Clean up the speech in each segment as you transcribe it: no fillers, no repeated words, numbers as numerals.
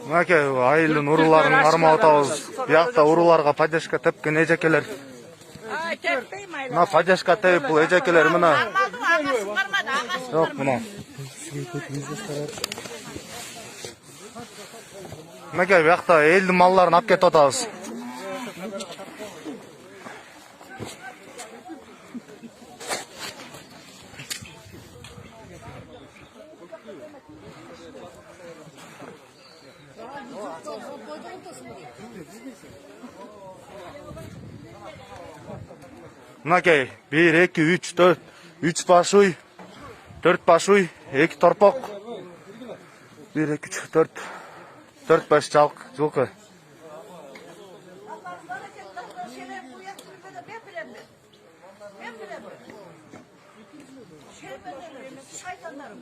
Мәке, айылдың ұрыларын армау тауыз. Яқта ұрыларға поддержка тепкен ежекелер. Мына поддержка теп бұл ежекелер мына. Жоқ, мына. Мәке, яқта елдің малларын ап кетіп отауыз. Мынакей, 1, 2, 3, 4, 3 баш үй, 4 баш үй, 2 торпақ, 1, 2, 3, 4, 4 баш жылқы.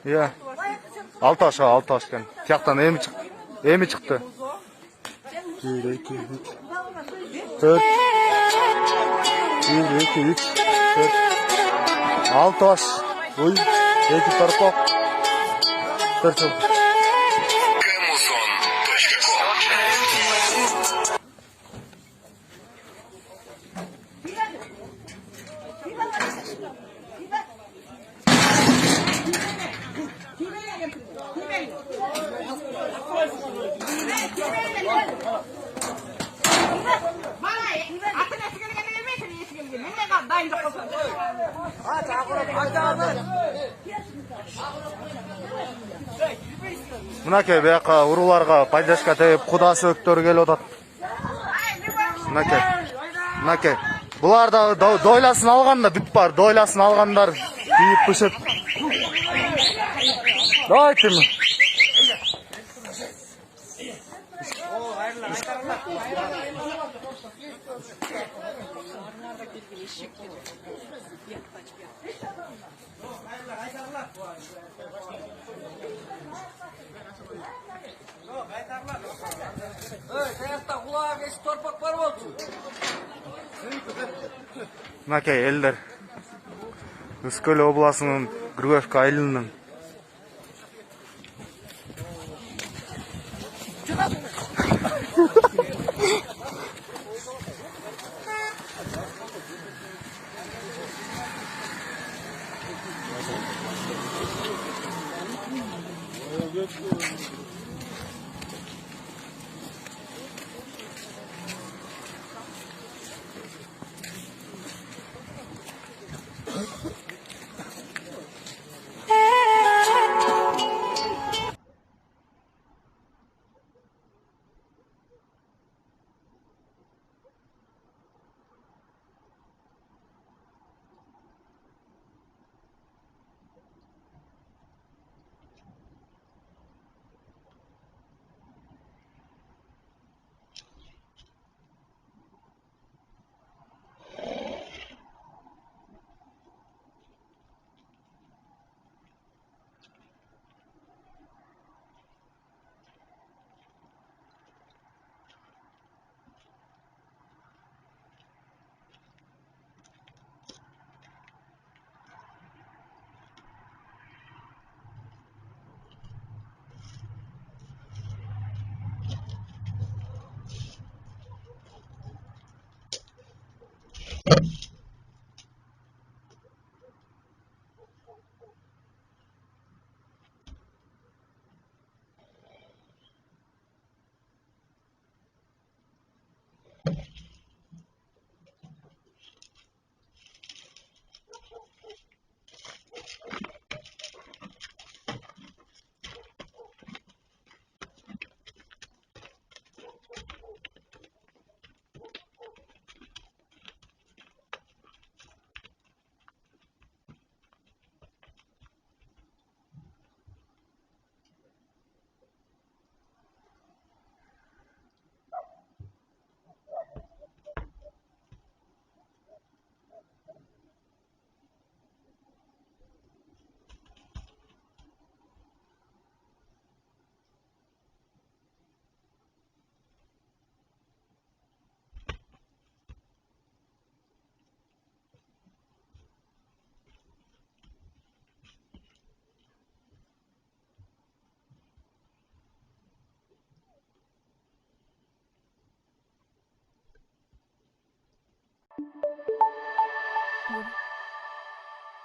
Иә, 6 аш кен. Тияқтан емі шықты. 1, 2, 3, 4, 1, 2, 3, 4, 6 аш, үй, 2 торпақ, 4 жылқы. Мынакей, бияққа ұрыларға поддержка теп, құдасы өктөр келіп отат. Мынакей. Бұлар да дойласын алғанда бүт бар, дойласын алғандар бейіп пүшіп. Дайтым. Мынакей, елдер. Үскөл обласының Груевка айылының.